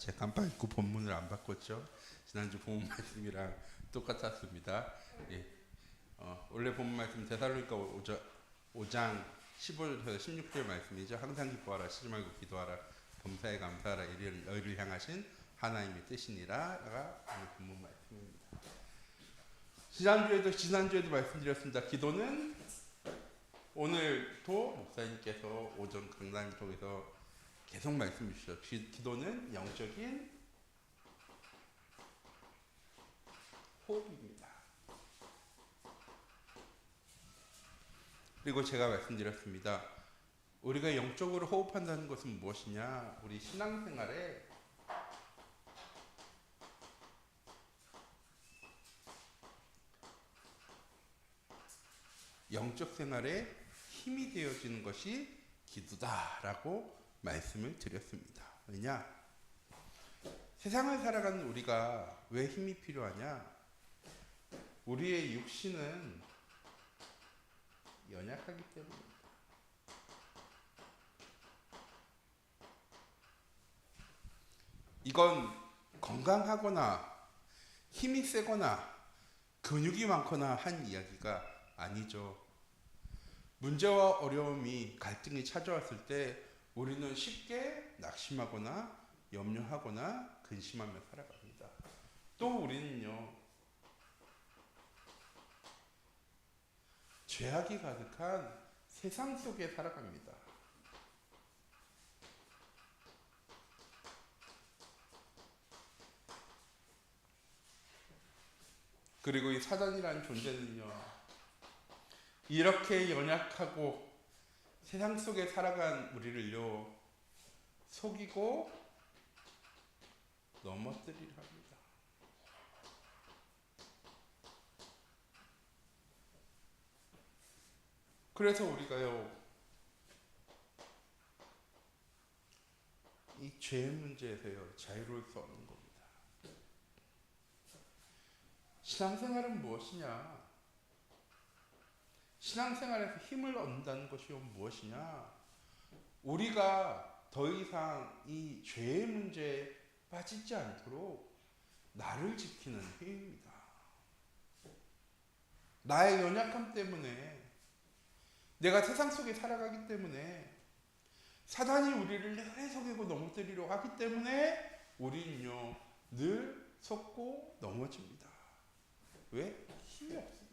제가 깜빡 잊고 본문을 안 바꿨죠. 지난주 본문 말씀이랑 똑같았습니다. 예. 원래 본문 말씀 데살로니가 5장 15절에서 16절 말씀이죠. 항상 기뻐하라, 쉬지 말고 기도하라, 범사에 감사하라, 이를 너희를 향하신 하나님의 뜻이니라가 오늘 본문 말씀입니다. 지난주에도 말씀드렸습니다. 기도는 오늘도 목사님께서 오전 강단을 통해서 계속 말씀 주시죠. 기도는 영적인 호흡입니다. 그리고 제가 말씀드렸습니다. 우리가 영적으로 호흡한다는 것은 무엇이냐? 우리 신앙생활에 영적 생활에 힘이 되어지는 것이 기도다라고 말씀을 드렸습니다. 왜냐? 세상을 살아가는 우리가 왜 힘이 필요하냐? 우리의 육신은 연약하기 때문입니다. 이건 건강하거나 힘이 세거나 근육이 많거나 한 이야기가 아니죠. 문제와 어려움이, 갈등이 찾아왔을 때 우리는 쉽게 낙심하거나 염려하거나 근심하며 살아갑니다. 또 우리는요, 죄악이 가득한 세상 속에 살아갑니다. 그리고 이 사단이라는 존재는요, 이렇게 연약하고 세상 속에 살아간 우리를요, 속이고 넘어뜨리려 합니다. 그래서 우리가요, 이 죄의 문제에서요, 자유로울 수 없는 겁니다. 신앙생활은 무엇이냐? 신앙생활에서 힘을 얻는다는 것이 무엇이냐? 우리가 더 이상 이 죄의 문제에 빠지지 않도록 나를 지키는 힘입니다. 나의 연약함 때문에, 내가 세상 속에 살아가기 때문에, 사단이 우리를 늘 속이고 넘어뜨리려 하기 때문에 우리는요, 늘 속고 넘어집니다. 왜? 힘이 없으니까.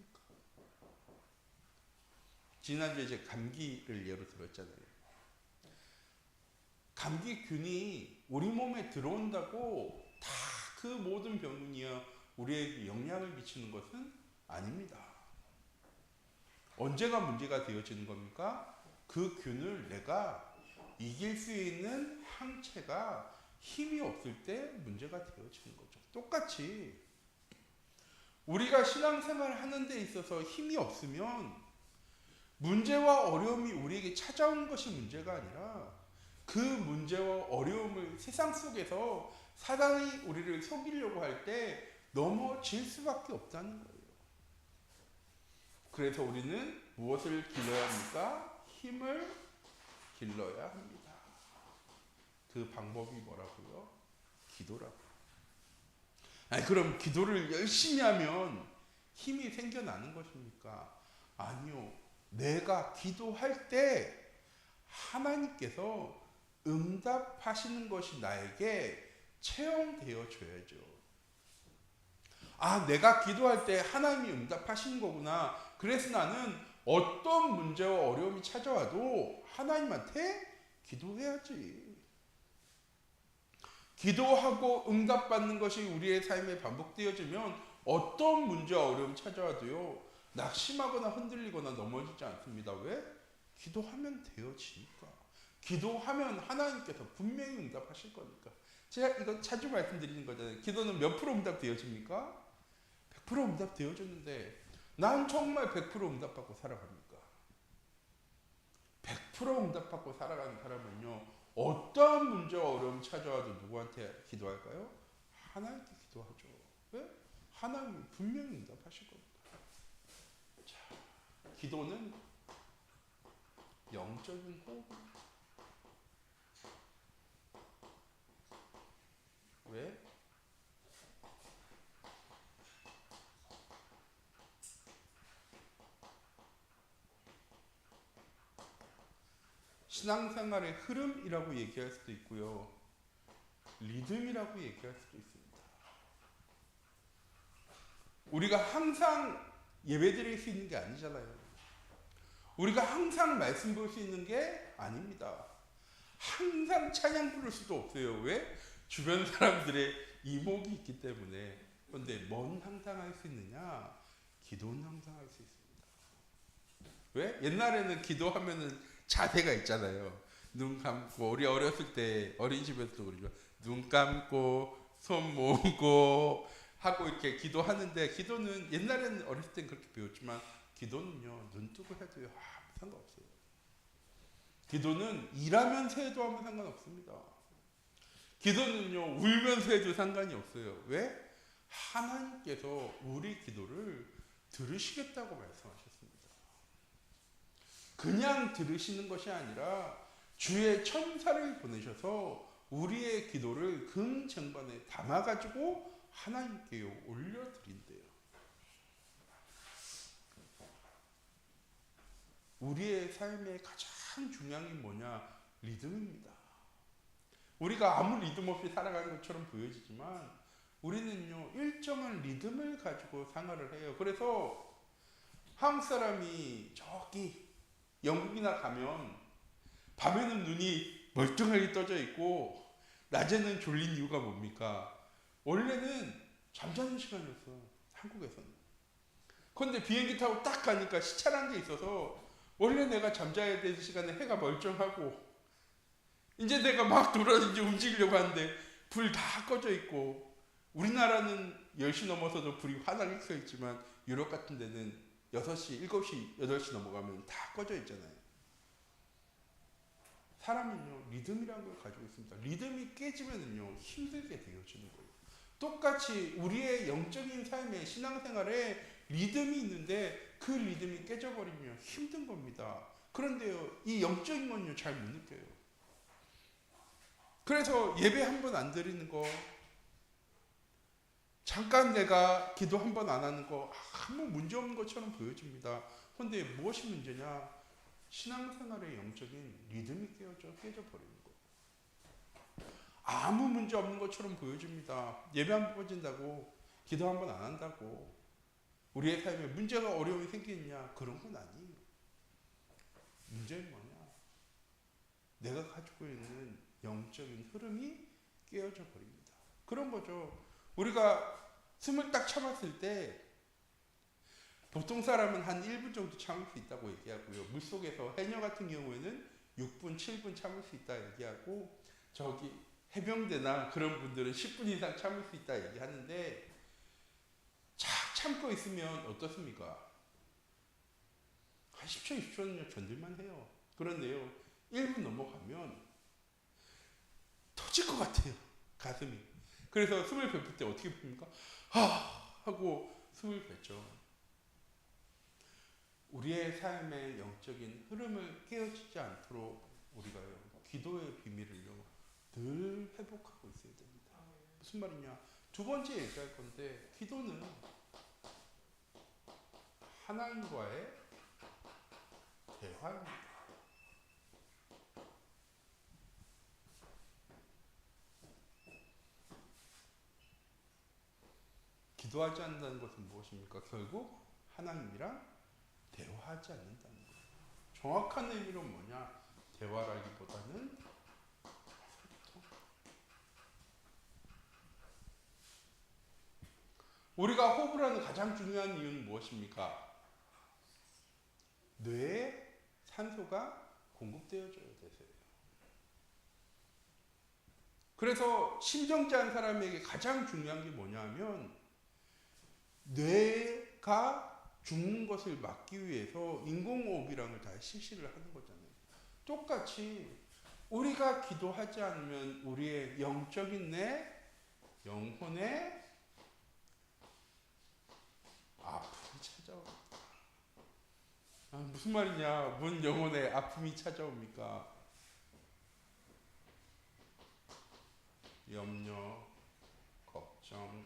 지난주에 제가 감기를 예로 들었잖아요. 감기균이 우리 몸에 들어온다고 다 그 모든 병이요, 우리에게 영향을 미치는 것은 아닙니다. 언제가 문제가 되어지는 겁니까? 그 균을 내가 이길 수 있는 항체가 힘이 없을 때 문제가 되어지는 거죠. 똑같이 우리가 신앙생활을 하는 데 있어서 힘이 없으면 문제와 어려움이 우리에게 찾아온 것이 문제가 아니라 그 문제와 어려움을 세상 속에서 사단이 우리를 속이려고 할 때 넘어질 수밖에 없다는 거예요. 그래서 우리는 무엇을 길러야 합니까? 힘을 길러야 합니다. 그 방법이 뭐라고요? 기도라고요. 아니, 그럼 기도를 열심히 하면 힘이 생겨나는 것입니까? 아니요. 내가 기도할 때 하나님께서 응답하시는 것이 나에게 체험되어 줘야죠. 아, 내가 기도할 때 하나님이 응답하시는 거구나. 그래서 나는 어떤 문제와 어려움이 찾아와도 하나님한테 기도해야지. 기도하고 응답받는 것이 우리의 삶에 반복되어지면 어떤 문제와 어려움이 찾아와도요, 낙심하거나 흔들리거나 넘어지지 않습니다. 왜? 기도하면 되어지니까. 기도하면 하나님께서 분명히 응답하실 거니까. 제가 이거 자주 말씀드리는 거잖아요. 기도는 몇 프로 응답되어집니까? 100% 응답되어졌는데 난 정말 100% 응답받고 살아갑니까? 100% 응답받고 살아가는 사람은요, 어떠한 문제와 어려움이 찾아와도 누구한테 기도할까요? 하나님께 기도하죠. 왜? 하나님이 분명히 응답하실 겁니다. 자, 기도는 영적인 호흡입니다. 왜? 신앙생활의 흐름이라고 얘기할 수도 있고요. 리듬이라고 얘기할 수도 있습니다. 우리가 항상 예배드릴 수 있는 게 아니잖아요. 우리가 항상 말씀 볼 수 있는 게 아닙니다. 항상 찬양 부를 수도 없어요. 왜? 주변 사람들의 이목이 있기 때문에. 그런데 뭔 항상 할 수 있느냐? 기도는 항상 할 수 있습니다. 왜? 옛날에는 기도하면은 자세가 있잖아요. 눈 감고, 우리 어렸을 때 어린이집에서도 그러죠. 눈 감고 손 모으고 하고 이렇게 기도하는데, 기도는 옛날에는 어렸을 땐 그렇게 배웠지만 기도는요, 눈 뜨고 해도 아무 상관없어요. 기도는 일하면서 해도 아무 상관없습니다. 기도는요, 울면서 해도 상관이 없어요. 왜? 하나님께서 우리 기도를 들으시겠다고 말씀하셨습니다. 그냥 들으시는 것이 아니라 주의 천사를 보내셔서 우리의 기도를 금쟁반에 담아가지고 하나님께 올려드린대요. 우리의 삶의 가장 중요한 게 뭐냐? 리듬입니다. 우리가 아무 리듬 없이 살아가는 것처럼 보여지지만 우리는요, 일정한 리듬을 가지고 생활을 해요. 그래서 한국 사람이 저기 영국이나 가면 밤에는 눈이 멀쩡하게 떠져 있고 낮에는 졸린 이유가 뭡니까? 원래는 잠자는 시간이었어, 한국에서는. 그런데 비행기 타고 딱 가니까 시차라는 게 있어서 원래 내가 잠자야 되는 시간에 해가 멀쩡하고 이제 내가 막 돌아다니지 움직이려고 하는데 불 다 꺼져 있고, 우리나라는 10시 넘어서도 불이 환하게 켜 있지만 유럽 같은 데는 6시, 7시, 8시 넘어가면 다 꺼져 있잖아요. 사람은요, 리듬이라는 걸 가지고 있습니다. 리듬이 깨지면은요, 힘들게 되어지는 거예요. 똑같이 우리의 영적인 삶의 신앙생활에 리듬이 있는데 그 리듬이 깨져버리면 힘든 겁니다. 그런데요, 이 영적인 건요, 잘 못 느껴요. 그래서 예배 한 번 안 드리는 거, 잠깐 내가 기도 한 번 안 하는 거 아무 문제 없는 것처럼 보여집니다. 그런데 무엇이 문제냐? 신앙생활의 영적인 리듬이 깨져버리는 거예요. 아무 문제 없는 것처럼 보여집니다. 예배 한 번 드린다고 기도 한 번 안 한다고 우리의 삶에 문제가 어려움이 생기느냐? 그런 건 아니에요. 문제는 뭐냐? 내가 가지고 있는 영적인 흐름이 깨어져 버립니다. 그런 거죠. 우리가 숨을 딱 참았을 때 보통 사람은 한 1분 정도 참을 수 있다고 얘기하고요. 물속에서 해녀 같은 경우에는 6분, 7분 참을 수 있다 얘기하고, 저기 해병대나 그런 분들은 10분 이상 참을 수 있다 얘기하는데, 착 참고 있으면 어떻습니까? 한 10초, 20초는요 견딜만 해요. 그런데요, 1분 넘어가면 터질 것 같아요, 가슴이. 그래서 숨을 뱉을 때 어떻게 뱉습니까? 하고 숨을 뱉죠. 우리의 삶의 영적인 흐름을 깨어지지 않도록 우리가요, 기도의 비밀을요 늘 회복하고 있어야 됩니다. 무슨 말이냐? 두 번째 얘기할 건데, 기도는 하나님과의 대화입니다. 기도하지 않는다는 것은 무엇입니까? 결국 하나님이랑 대화하지 않는다는 거예요. 정확한 의미로 뭐냐? 대화라기보다는 소통. 우리가 호흡을 하는 가장 중요한 이유는 무엇입니까? 뇌에 산소가 공급되어져야 돼서요. 그래서 심정지한 사람에게 가장 중요한 게 뭐냐면, 뇌가 죽는 것을 막기 위해서 인공호흡이라는 걸 다 실시를 하는 거잖아요. 똑같이 우리가 기도하지 않으면 우리의 영적인 내, 영혼의 아픔이 찾아옵니다. 무슨 말이냐? 뭔 영혼의 아픔이 찾아옵니까? 염려, 걱정,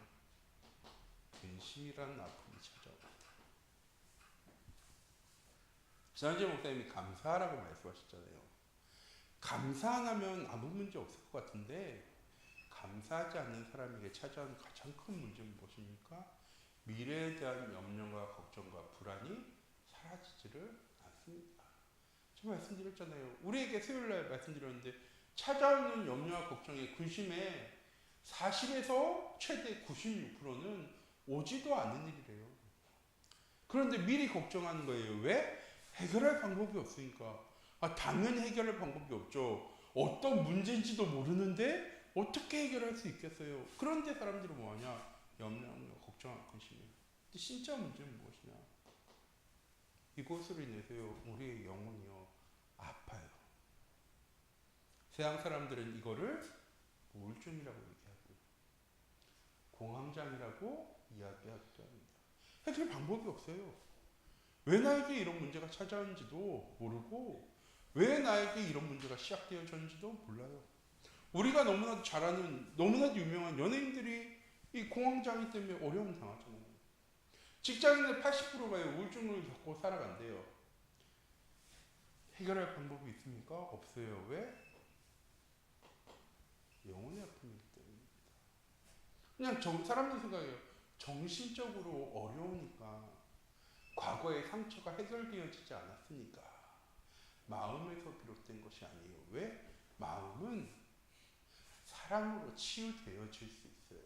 근심이라는 아픔이 찾아옵니다. 지난주에 목사님이 감사하라고 말씀하셨잖아요. 감사 안 하면 아무 문제 없을 것 같은데 감사하지 않는 사람에게 찾아오는 가장 큰 문제는 무엇입니까? 미래에 대한 염려와 걱정과 불안이 사라지지를 않습니다. 제가 말씀드렸잖아요. 우리에게 수요일날 말씀드렸는데 찾아오는 염려와 걱정의 근심의 40에서 최대 96%는 오지도 않는 일이래요. 그런데 미리 걱정하는 거예요. 왜? 해결할 방법이 없으니까. 당연히 해결할 방법이 없죠. 어떤 문제인지도 모르는데 어떻게 해결할 수 있겠어요? 그런데 사람들은 뭐하냐? 염려하며 걱정하고 근심해요. 근데 진짜 문제는 무엇이냐? 이것으로 인해서요, 우리의 영혼이요, 아파요. 세상 사람들은 이거를 우울증이라고 얘기하고 공황장애라고 이야기하기도 합니다. 해결 방법이 없어요. 왜 나에게 이런 문제가 찾아오는지도 모르고 왜 나에게 이런 문제가 시작되어졌는지도 몰라요. 우리가 너무나도 잘 아는 너무나도 유명한 연예인들이 이 공황장애 때문에 어려움 당하잖아요. 직장인의 80%가 우울증을 겪고 살아간대요. 해결할 방법이 있습니까? 없어요. 왜? 영혼의 아픔이기 때문입니다. 그냥 사람들 생각해요. 정신적으로 어려우니까 과거의 상처가 해결되어지지 않았으니까 마음에서 비롯된 것이 아니에요. 왜? 마음은 사랑으로 치유되어질 수 있어요.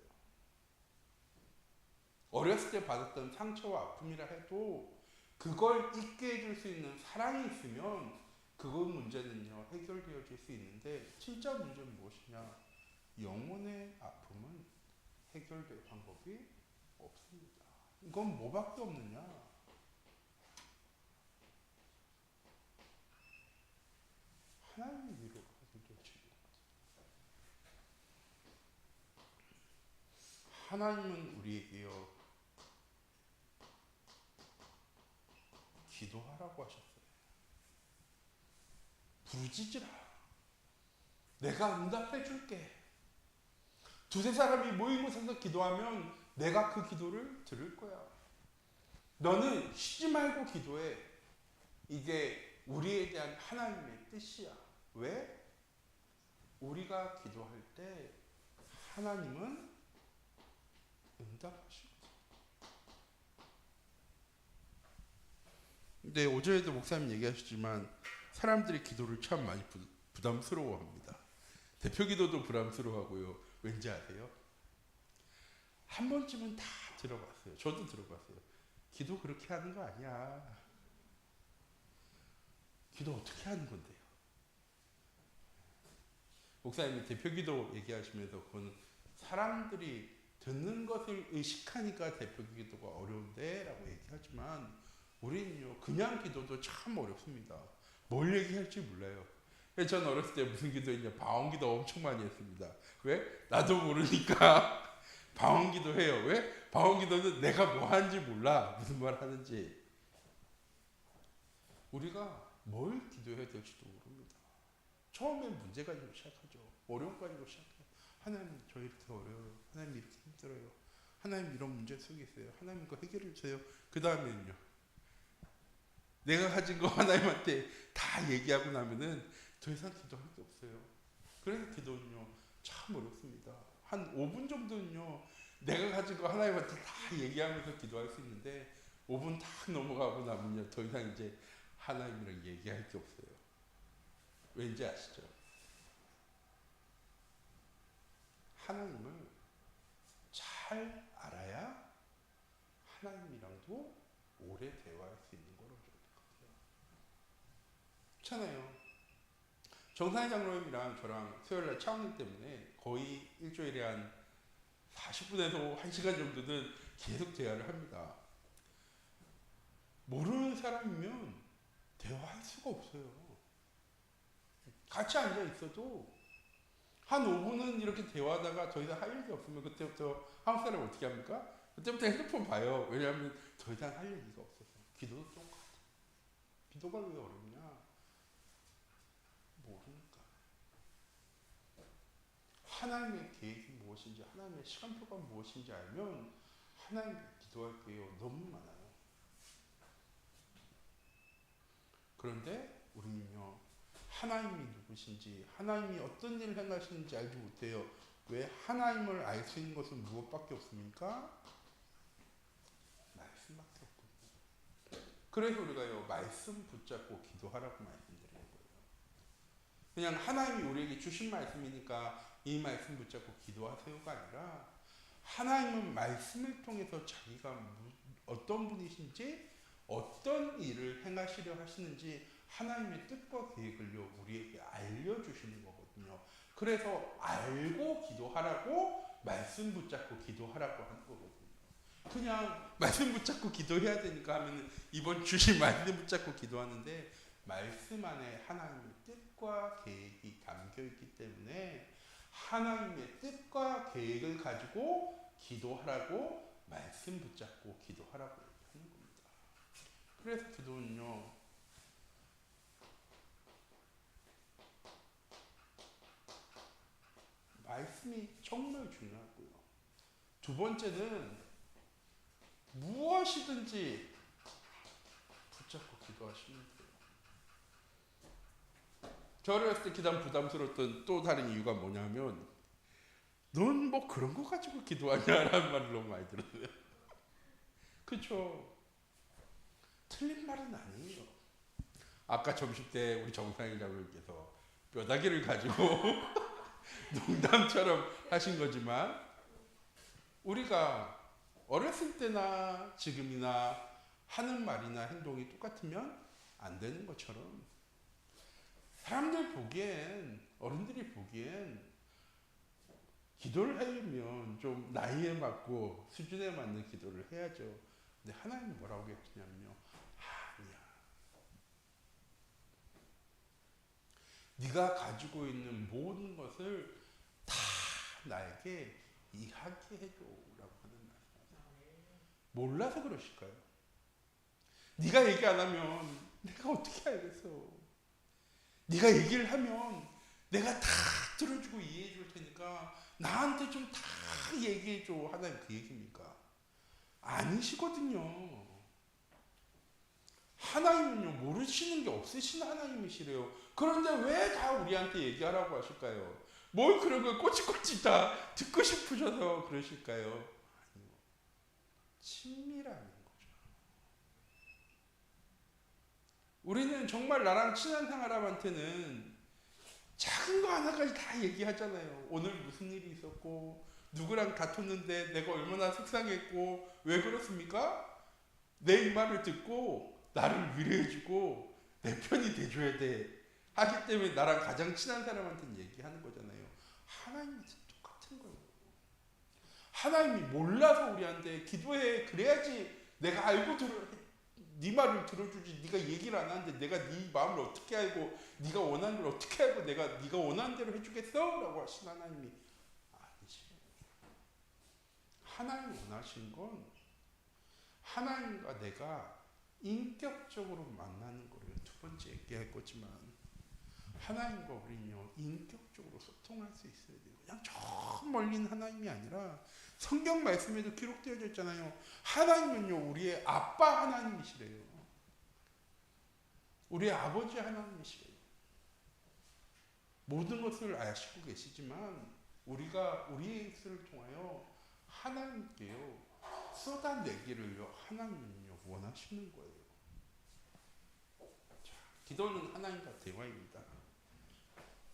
어렸을 때 받았던 상처와 아픔이라 해도 그걸 잊게 해줄 수 있는 사랑이 있으면 그것 문제는요 해결되어질 수 있는데 진짜 문제는 무엇이냐? 영혼의 아픔은 해결될 방법이 없습니다. 이건 뭐밖에 없느냐? 하나님의 위로가 되어지는 것. 하나님은 우리에게요 기도하라고 하셨어요. 부르짖으라. 내가 응답해 줄게. 두세 사람이 모인 곳에서 기도하면 내가 그 기도를 들을 거야. 너는 쉬지 말고 기도해. 이게 우리에 대한 하나님의 뜻이야. 왜? 우리가 기도할 때 하나님은 응답하시고. 근데 오전에도 목사님 얘기하셨지만 사람들이 기도를 참 많이 부담스러워합니다. 대표 기도도 부담스러워하고요. 왠지 아세요? 한 번쯤은 다 들어봤어요. 저도 들어봤어요. 기도 그렇게 하는 거 아니야. 기도 어떻게 하는 건데요? 목사님이 대표 기도 얘기하시면서 그건 사람들이 듣는 것을 의식하니까 대표 기도가 어려운데 라고 얘기하지만 우리는요 그냥 기도도 참 어렵습니다. 뭘 얘기할지 몰라요. 전 어렸을 때 무슨 기도했냐? 방언기도 엄청 많이 했습니다. 왜? 나도 모르니까 방언기도 해요. 왜? 방언기도는 내가 뭐 하는지 몰라. 무슨 말 하는지. 우리가 뭘 기도해야 될지도 모릅니다. 처음엔 문제 가지고 시작하죠. 어려움 가지고 시작해요. 하나님 저 이렇게 어려워요. 하나님 이렇게 힘들어요. 하나님 이런 문제 속에 있어요. 하나님 그 해결해 주세요. 그 다음에는요. 내가 가진 거 하나님한테 다 얘기하고 나면은 더 이상 기도할 게 없어요. 그래서 기도는요 참 어렵습니다. 한 5분 정도는요 내가 가진 거 하나님한테 다 얘기하면서 기도할 수 있는데 5분 딱 넘어가고 나면요 더 이상 이제 하나님이랑 얘기할 게 없어요. 왠지 아시죠? 하나님을 잘 알아야 하나님이랑도 오래 대화할 수 있는 거로 저는 같아요. 그렇잖아요. 정상희 장로님이랑 저랑 수요일날 차원님 때문에 거의 일주일에 한 40분에서 1시간 정도는 계속 대화를 합니다. 모르는 사람이면 대화할 수가 없어요. 같이 앉아 있어도 한 5분은 이렇게 대화하다가 더 이상 할 얘기 없으면 그때부터 한국 사람 어떻게 합니까? 그때부터 핸드폰 봐요. 왜냐하면 더 이상 할 얘기가 없어서. 기도도 똑같아. 기도가 왜 어렵냐? 모르니까. 하나님의 계획이 무엇인지, 하나님의 시간표가 무엇인지 알면 하나님께 기도할 게요 너무 많아요. 그런데 우리는요, 하나님이 누구신지, 하나님이 어떤 일을 행하시는지 알지 못해요. 왜? 하나님을 알 수 있는 것은 무엇밖에 없습니까? 말씀밖에 없거든요. 그래서 우리가요, 말씀 붙잡고 기도하라고 말씀드리는 거예요. 그냥 하나님이 우리에게 주신 말씀이니까 이 말씀 붙잡고 기도하세요가 아니라, 하나님은 말씀을 통해서 자기가 어떤 분이신지, 어떤 일을 행하시려 하시는지 하나님의 뜻과 계획을요 우리에게 알려주시는 거거든요. 그래서 알고 기도하라고, 말씀 붙잡고 기도하라고 하는 거거든요. 그냥 말씀 붙잡고 기도해야 되니까 하면 이번 주신 말씀 붙잡고 기도하는데, 말씀 안에 하나님의 뜻과 계획이 담겨 있기 때문에 하나님의 뜻과 계획을 가지고 기도하라고, 말씀 붙잡고 기도하라고 하는 겁니다. 그래서 기도는요, 말씀이 정말 중요하고요. 두 번째는 무엇이든지 붙잡고 기도하시면 돼요. 저 어렸을 때 기도 부담스러웠던 또 다른 이유가 뭐냐면, 넌 뭐 그런 거 가지고 기도하냐라는 말을 너무 많이 들었어요. 그렇죠? 틀린 말은 아니에요. 아까 점심 때 우리 정상일 장로님께서 뼈다귀를 가지고 농담처럼 하신 거지만, 우리가 어렸을 때나 지금이나 하는 말이나 행동이 똑같으면 안 되는 것처럼, 사람들 보기엔, 어른들이 보기엔 기도를 하려면 좀 나이에 맞고 수준에 맞는 기도를 해야죠. 근데 하나님은 뭐라고 했냐면요, 아니야. 네가 가지고 있는 모든 것을 다 나에게 이야기해줘라고 하는 말씀이에요. 몰라서 그러실까요? 네가 얘기 안 하면 내가 어떻게 알겠어? 네가 얘기를 하면 내가 다 들어주고 이해해 줄 테니까 나한테 좀 다 얘기해 줘. 하나님 그 얘기입니까? 아니시거든요. 하나님은요, 모르시는 게 없으신 하나님이시래요. 그런데 왜 다 우리한테 얘기하라고 하실까요? 뭘 그런 걸 꼬치꼬치 다 듣고 싶으셔서 그러실까요? 아니요. 친밀함인 거죠. 우리는 정말 나랑 친한 사람한테는 작은 거 하나까지 다 얘기하잖아요. 오늘 무슨 일이 있었고, 누구랑 다퉜는데 내가 얼마나 속상했고, 왜 그렇습니까? 내 이 말을 듣고 나를 위로해주고 내 편이 돼줘야 돼 하기 때문에 나랑 가장 친한 사람한테는 얘기하는 거잖아요. 하나님한테 똑같은 거예요. 하나님이 몰라서 우리한테 기도해, 그래야지 내가 알고 네 말을 들어주지. 네가 얘기를 안 하는데 내가 네 마음을 어떻게 알고, 네가 원하는 걸 어떻게 알고 내가 네가 원하는 대로 해주겠어? 라고 하신 하나님이 아니시죠. 하나님이 원하시는 건 하나님과 내가 인격적으로 만나는 거를 두 번째 얘기할 거지만, 하나님과 우리는요 인격적으로 소통할 수 있어야 돼요. 그냥 저 멀린 하나님이 아니라, 성경 말씀에도 기록되어져 있잖아요. 하나님은요 우리의 아빠 하나님이시래요. 우리의 아버지 하나님이시래요. 모든 것을 아시고 계시지만 우리가 우리의 입술을 통하여 하나님께요 쏟아내기를요 하나님은요 원하시는 거예요. 자, 기도는 하나님과 대화입니다.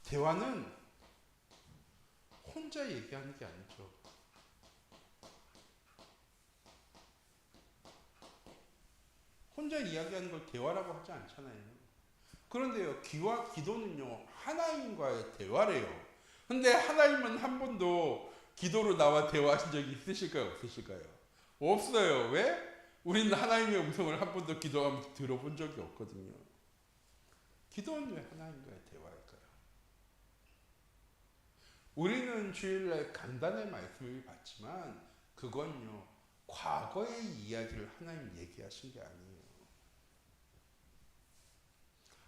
대화는 혼자 얘기하는 게 아니죠. 혼자 이야기하는 걸 대화라고 하지 않잖아요. 그런데요, 기도는요 하나님과의 대화래요. 근데 하나님은 한 번도 기도로 나와 대화하신 적이 있으실까요? 없으실까요? 없어요. 왜? 우리는 하나님의 음성을 한 번도 기도하면서 들어본 적이 없거든요. 기도는 왜 하나님과의 대화일까요? 우리는 주일날 간단한 말씀을 받지만 그건요 과거의 이야기를 하나님 얘기하신 게 아니에요.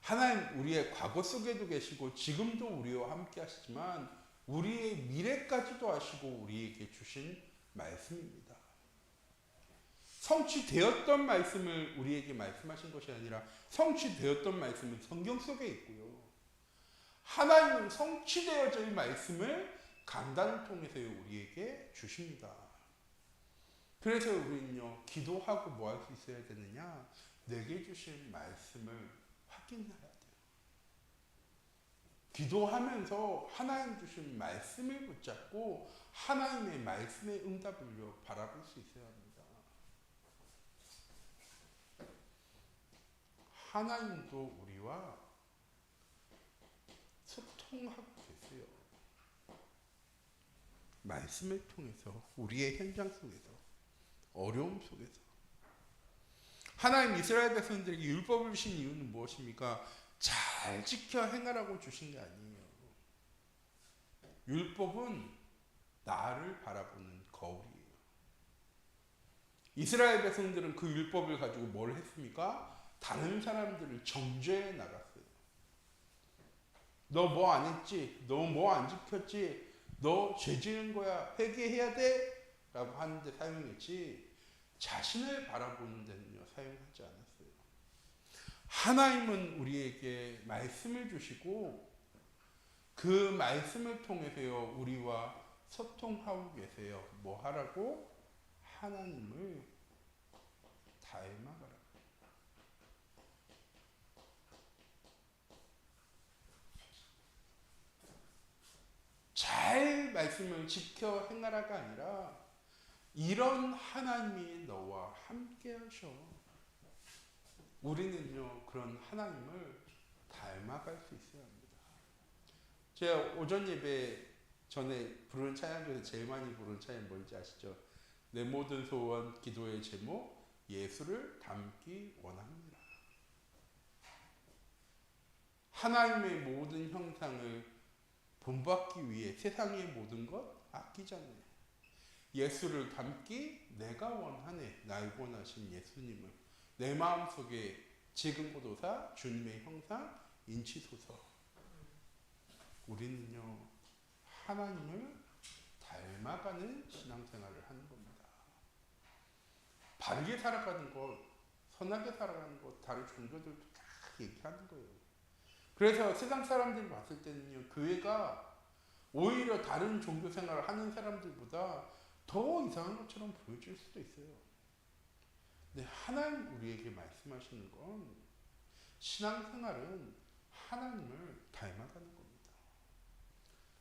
하나님 우리의 과거 속에도 계시고 지금도 우리와 함께 하시지만 우리의 미래까지도 아시고 우리에게 주신 말씀입니다. 성취되었던 말씀을 우리에게 말씀하신 것이 아니라 성취되었던 말씀은 성경 속에 있고요. 하나님은 성취되어질 말씀을 강단을 통해서 우리에게 주십니다. 그래서 우리는요, 기도하고 뭐 할 수 있어야 되느냐? 내게 주신 말씀을 확인해야 돼요. 기도하면서 하나님 주신 말씀을 붙잡고 하나님의 말씀의 응답을 바라볼 수 있어야 합니다. 하나님도 우리와 소통하고 계세요. 말씀을 통해서, 우리의 현장 속에서, 어려움 속에서. 하나님 이스라엘 백성들에게 율법을 주신 이유는 무엇입니까? 잘 지켜 행하라고 주신 게 아니에요. 율법은 나를 바라보는 거울이에요. 이스라엘 백성들은 그 율법을 가지고 뭘 했습니까? 다른 사람들을 정죄해 나갔어요. 너 뭐 안 했지? 너 뭐 안 지켰지? 너 죄 지은 거야. 회개해야 돼? 라고 하는데 사용했지, 자신을 바라보는 데는요, 사용하지 않았어요. 하나님은 우리에게 말씀을 주시고 그 말씀을 통해서요, 우리와 소통하고 계세요. 뭐 하라고? 하나님을 닮아가라. 잘 말씀을 지켜 행하라가 아니라 이런 하나님이 너와 함께 하셔. 우리는요, 그런 하나님을 닮아갈 수 있어야 합니다. 제가 오전 예배 전에 부르는 찬양 중에서 제일 많이 부르는 찬양 뭔지 아시죠? 내 모든 소원 기도의 제목, 예수를 닮기 원합니다. 하나님의 모든 형상을 본받기 위해 세상의 모든 것 아끼잖아요. 예수를 닮기 내가 원하네. 날 원하신 예수님을 내 마음속에 지금보도사 주님의 형상 인치소서. 우리는요, 하나님을 닮아가는 신앙생활을 하는 겁니다. 바르게 살아가는 것, 선하게 살아가는 것, 다른 종교들도 다 얘기하는 거예요. 그래서 세상 사람들이 봤을 때는요, 교회가 오히려 다른 종교 생활을 하는 사람들보다 더 이상한 것처럼 보여질 수도 있어요. 근데 하나님 우리에게 말씀하시는 건 신앙생활은 하나님을 닮아가는 겁니다.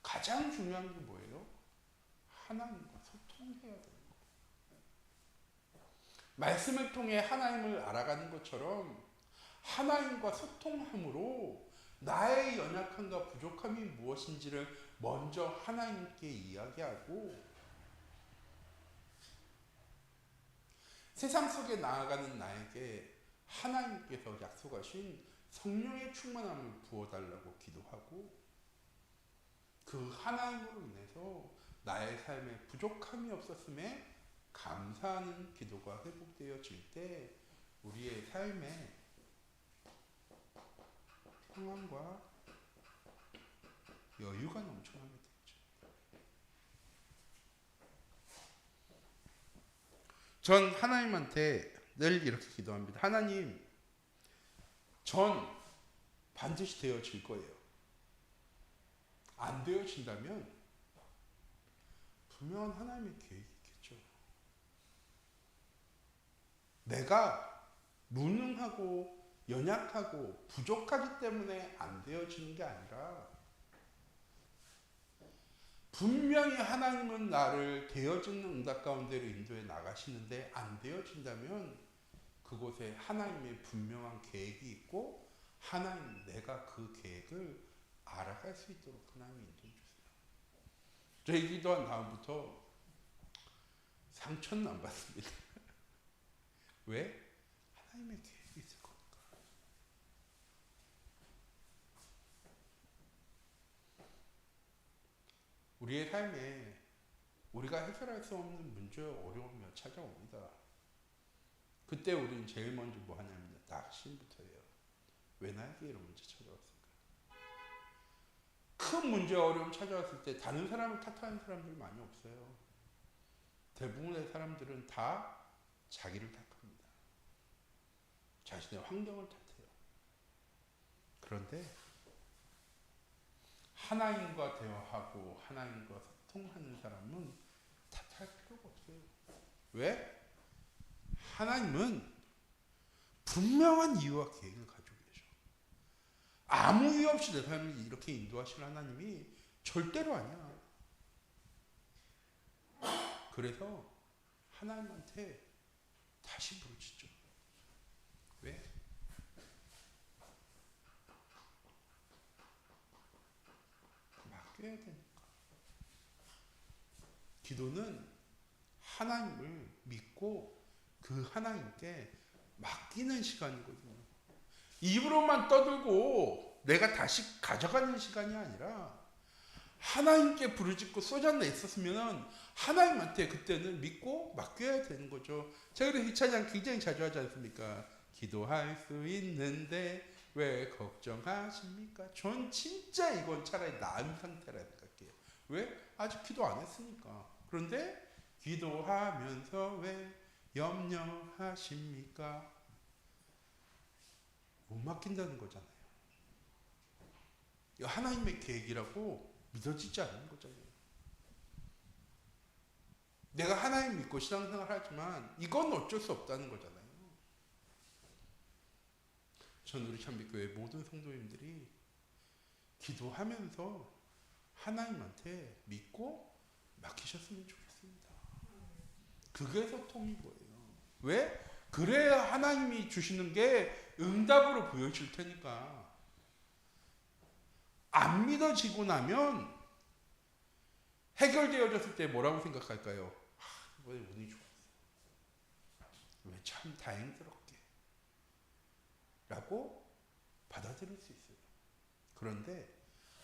가장 중요한 게 뭐예요? 하나님과 소통해야 되는 거예요. 말씀을 통해 하나님을 알아가는 것처럼 하나님과 소통함으로 나의 연약함과 부족함이 무엇인지를 먼저 하나님께 이야기하고 세상 속에 나아가는 나에게 하나님께서 약속하신 성령의 충만함을 부어달라고 기도하고 그 하나님으로 인해서 나의 삶에 부족함이 없었음에 감사하는 기도가 회복되어질 때 우리의 삶에 평안과 여유가 넘쳐나게 되죠. 전 하나님한테 늘 이렇게 기도합니다. 하나님, 전 반드시 되어질 거예요. 안 되어진다면 분명한 하나님의 계획이 있겠죠. 내가 무능하고 연약하고 부족하기 때문에 안 되어지는 게 아니라 분명히 하나님은 나를 되어지는 응답 가운데로 인도해 나가시는데 안 되어진다면 그곳에 하나님의 분명한 계획이 있고 하나님, 내가 그 계획을 알아갈 수 있도록 하나님이 인도해 주세요. 저희 기도한 다음부터 상처는 안 받습니다. 왜? 하나님의 계획이 있을 거니까. 우리의 삶에 우리가 해결할 수 없는 문제와 어려움이 찾아옵니다. 그때 우리는 제일 먼저 뭐 하냐면 낙심부터 해요. 왜 나에게 이런 문제 찾아왔을까? 큰 문제 어려움 찾아왔을 때 다른 사람을 탓하는 사람들 많이 없어요. 대부분의 사람들은 다 자기를 탓합니다. 자신의 환경을 탓해요. 그런데 하나님과 대화하고 하나님과 소통하는 사람은 탓할 필요가 없어요. 왜? 하나님은 분명한 이유와 계획을 가지고 계셔. 아무 이유 없이 내 삶을 이렇게 인도하실 하나님이 절대로 아니야. 그래서 하나님한테 다시 부르짖죠. 왜? 맡겨야 되니까. 기도는 하나님을 믿고 그 하나님께 맡기는 시간이거든요. 입으로만 떠들고 내가 다시 가져가는 시간이 아니라 하나님께 부르짖고 쏟아냈었으면 하나님한테 그때는 믿고 맡겨야 되는 거죠. 제가 그래서 이 찬양 굉장히 자주 하지 않습니까? 기도할 수 있는데 왜 걱정하십니까? 전 진짜 이건 차라리 나은 상태라 생각해요. 왜? 아직 기도 안 했으니까. 그런데 기도하면서 왜 염려하십니까? 못 맡긴다는 거잖아요. 하나님의 계획이라고 믿어지지 않는 거잖아요. 내가 하나님 믿고 신앙생활 하지만 이건 어쩔 수 없다는 거잖아요. 전 우리 참빛교회 모든 성도님들이 기도하면서 하나님한테 믿고 맡기셨으면 좋겠습니다. 그게 소통인 거예요. 왜? 그래야 하나님이 주시는 게 응답으로 보여질 테니까. 안 믿어지고 나면 해결되어졌을 때 뭐라고 생각할까요? 이번에 운이 좋았어. 왜 참 다행스럽게 라고 받아들일 수 있어요. 그런데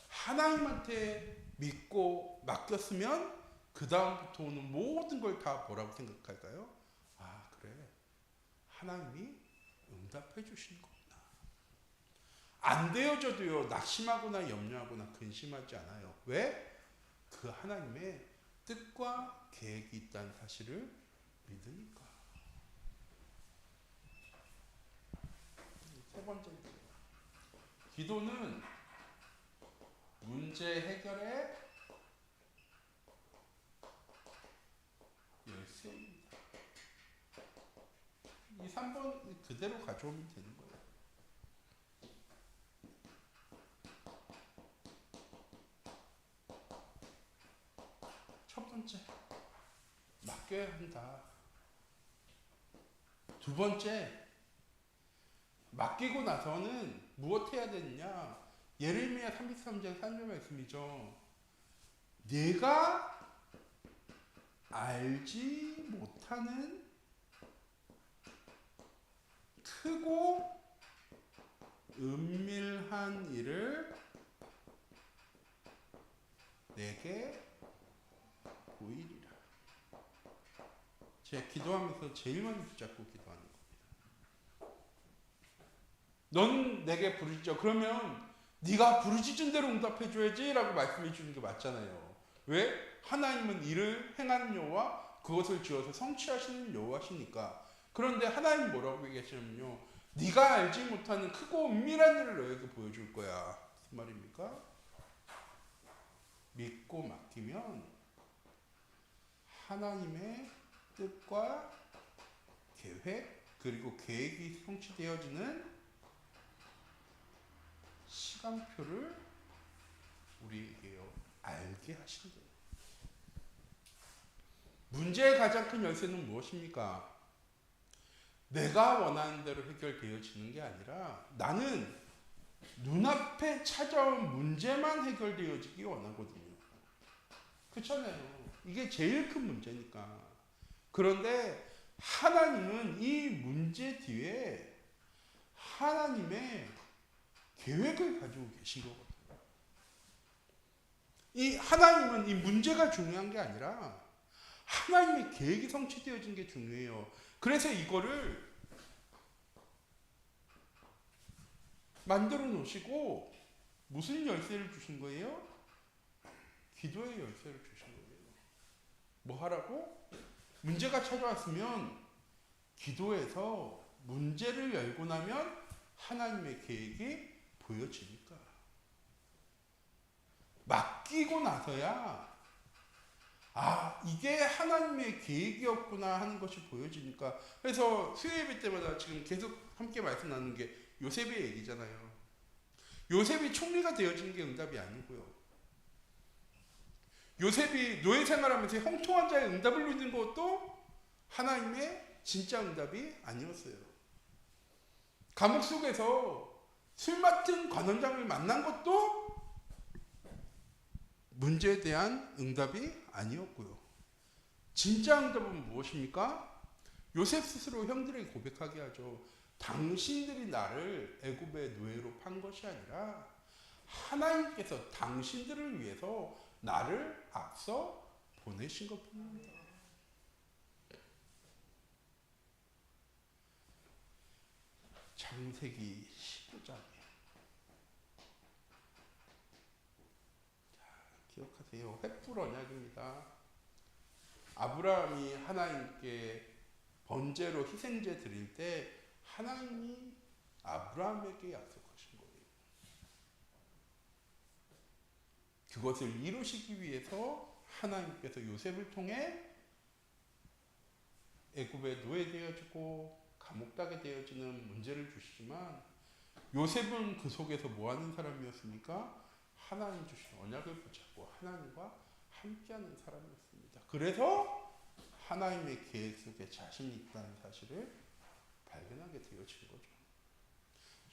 하나님한테 믿고 맡겼으면 그 다음부터 오는 모든 걸 다 뭐라고 생각할까요? 아 그래 하나님이 응답해 주시는 거구나. 안 되어져도요 낙심하거나 염려하거나 근심하지 않아요. 왜? 그 하나님의 뜻과 계획이 있다는 사실을 믿으니까. 세 번째, 기도는 문제 해결의 열쇠입니다. 이 3번 그대로 가져오면 되는 거예요. 첫 번째, 맡겨야 한다. 두 번째, 맡기고 나서는 무엇 해야 되느냐? 예레미야 33장 3절 말씀이죠. 내가 알지 못하는 크고 은밀한 일을 내게 보이리라. 제가 기도하면서 제일 많이 붙잡고 기도하는 겁니다. 넌 내게 부르짖어. 그러면 네가 부르짖은 대로 응답해 줘야지 라고 말씀해 주는 게 맞잖아요. 왜? 하나님은 이를 행하는 여호와 그것을 지어서 성취하시는 여호와시니까. 그런데 하나님 뭐라고 얘기하시냐면요. 네가 알지 못하는 크고 은밀한 일을 너에게 보여줄 거야. 무슨 말입니까? 믿고 맡기면 하나님의 뜻과 계획 그리고 계획이 성취되어지는 시간표를 우리에게 알게 하시는 거예요. 문제의 가장 큰 열쇠는 무엇입니까? 내가 원하는 대로 해결되어지는 게 아니라 나는 눈앞에 찾아온 문제만 해결되어지기 원하거든요. 그렇잖아요. 이게 제일 큰 문제니까. 그런데 하나님은 이 문제 뒤에 하나님의 계획을 가지고 계신 거거든요. 이 하나님은 이 문제가 중요한 게 아니라 하나님의 계획이 성취되어진 게 중요해요. 그래서 이거를 만들어 놓으시고 무슨 열쇠를 주신 거예요? 기도의 열쇠를 주신 거예요. 뭐 하라고? 문제가 찾아왔으면 기도해서 문제를 열고 나면 하나님의 계획이 보여지니까. 맡기고 나서야 이게 하나님의 계획이었구나 하는 것이 보여지니까. 그래서 수요예배 때마다 지금 계속 함께 말씀 나누는 게 요셉의 얘기잖아요. 요셉이 총리가 되어지는 게 응답이 아니고요. 요셉이 노예 생활하면서 형통한 자의 응답을 누리는 것도 하나님의 진짜 응답이 아니었어요. 감옥 속에서 술 맡은 관원장을 만난 것도 문제에 대한 응답이 아니었고요. 진짜 응답은 무엇입니까? 요셉 스스로 형들에게 고백하게 하죠. 당신들이 나를 애굽의 노예로 판 것이 아니라 하나님께서 당신들을 위해서 나를 앞서 보내신 것뿐입니다. 창세기 15장 기억하세요. 횃불 언약입니다. 아브라함이 하나님께 번제로 희생제 드릴 때 하나님이 아브라함에게 약속하신 거예요. 그것을 이루시기 위해서 하나님께서 요셉을 통해 애굽에 노예되어지고 감옥 가게 되어지는 문제를 주시지만 요셉은 그 속에서 뭐 하는 사람이었습니까? 하나님 주신 언약을 붙잡고 하나님과 함께하는 사람이었습니다. 그래서 하나님의 계획 속에 자신이 있다는 사실을 발견하게 되어진 거죠.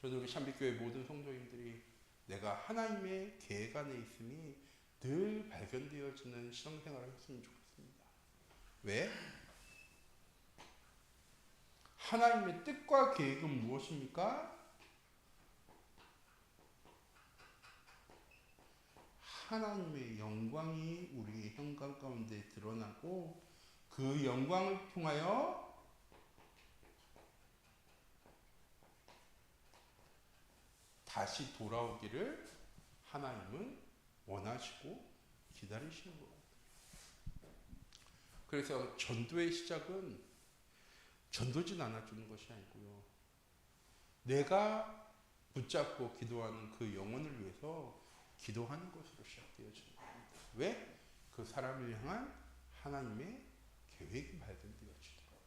저도 우리 샴빛교회 모든 성도님들이 내가 하나님의 계획 안에 있음이 늘 발견되어지는 신앙생활을 했으면 좋겠습니다. 왜? 하나님의 뜻과 계획은 무엇입니까? 하나님의 영광이 우리의 현관 가운데 드러나고 그 영광을 통하여 다시 돌아오기를 하나님은 원하시고 기다리시는 것 같아요. 그래서 전도의 시작은 전도지 나눠주는 것이 아니고요. 내가 붙잡고 기도하는 그 영혼을 위해서 기도하는 것으로 시작되어지는 겁니다. 왜? 그 사람을 향한 하나님의 계획이 발견되어지더라고요.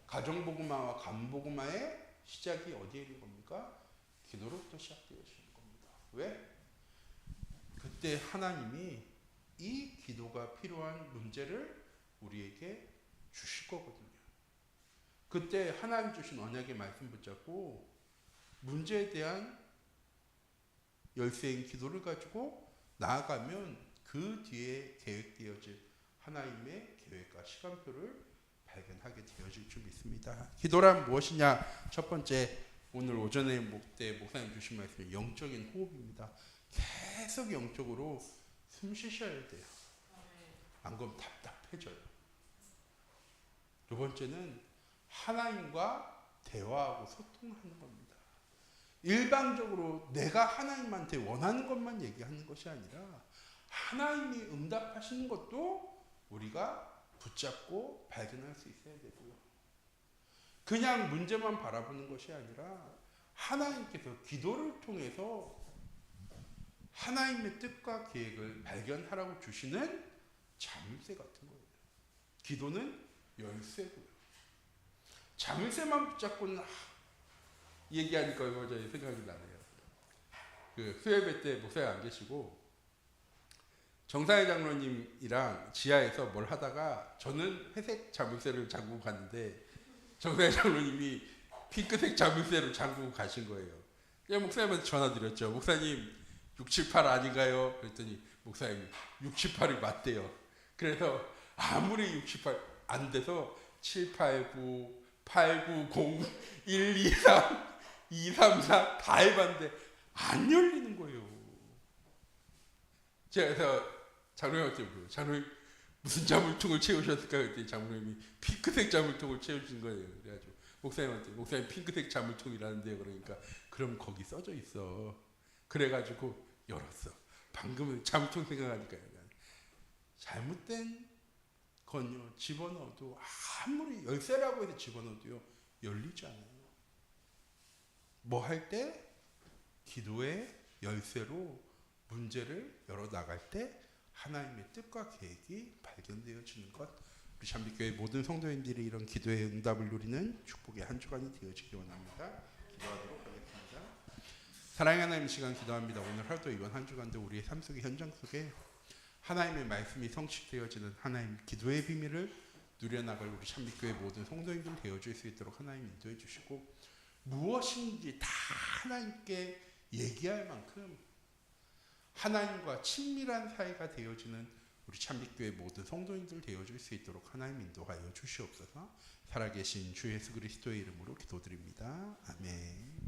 가정복음화와 간복음화의 시작이 어디에 있는 겁니까? 기도로부터 시작되어지는 겁니다. 왜? 그때 하나님이 이 기도가 필요한 문제를 우리에게 주실 거거든요. 그때 하나님 주신 언약의 말씀 붙잡고 문제에 대한 열쇠인 기도를 가지고 나아가면 그 뒤에 계획되어질 하나님의 계획과 시간표를 발견하게 되어질 줄 믿습니다. 기도란 무엇이냐? 첫 번째, 오늘 오전에 목사님 주신 말씀이 영적인 호흡입니다. 계속 영적으로 숨 쉬셔야 돼요. 안 그러면 답답해져요. 두 번째는 하나님과 대화하고 소통하는 겁니다. 일방적으로 내가 하나님한테 원하는 것만 얘기하는 것이 아니라 하나님이 응답하시는 것도 우리가 붙잡고 발견할 수 있어야 되고요. 그냥 문제만 바라보는 것이 아니라 하나님께서 기도를 통해서 하나님의 뜻과 계획을 발견하라고 주시는 자물쇠 같은 거예요. 기도는 열쇠고요. 자물쇠만 붙잡고는 얘기하니까 이거 생각이 나네요. 그 수요예배 때 목사님 안 계시고 정상회 장로님이랑 지하에서 뭘 하다가 저는 회색 자물쇠를 잠그고 갔는데 정상회 장로님이 핑크색 자물쇠를 잠그고 가신 거예요. 그냥 목사님한테 전화 드렸죠. 목사님 678 아닌가요? 그랬더니 목사님이 678이 맞대요. 그래서 아무리 678 안 돼서 789, 890, 123, 234 다 해봤는데 안 열리는 거예요. 제가 그래서 장로님한테 물어요. 장로님 무슨 자물통을 채우셨을까? 그랬더니 장로님이 핑크색 자물통을 채우신 거예요. 그래가지고 목사님한테 목사님 핑크색 자물통이라는데요. 그러니까 그럼 거기 써져 있어. 그래가지고 열었어. 방금 잘못 생각하니까 잘못된 건요 집어넣어도 아무리 열쇠라고 해서 집어넣어도요 열리지 않아요. 뭐 할 때? 기도의 열쇠로 문제를 열어 나갈 때 하나님의 뜻과 계획이 발견되어지는 것. 우리 참빛교회 모든 성도인들이 이런 기도의 응답을 누리는 축복의 한 주간이 되어지기 원합니다. 기도하도록 하겠습니다. 사랑의 하나님, 시간 기도합니다. 오늘 하루도 이번 한 주간도 우리의 삶 속의 현장 속에 하나님의 말씀이 성취되어지는 하나님 기도의 비밀을 누려나갈 우리 참빛교회 모든 성도인들 되어줄 수 있도록 하나님 인도해 주시고, 무엇인지 다 하나님께 얘기할 만큼 하나님과 친밀한 사이가 되어지는 우리 참빛교회 모든 성도인들 되어줄 수 있도록 하나님 인도하여 주시옵소서. 살아계신 주 예수 그리스도의 이름으로 기도드립니다. 아멘.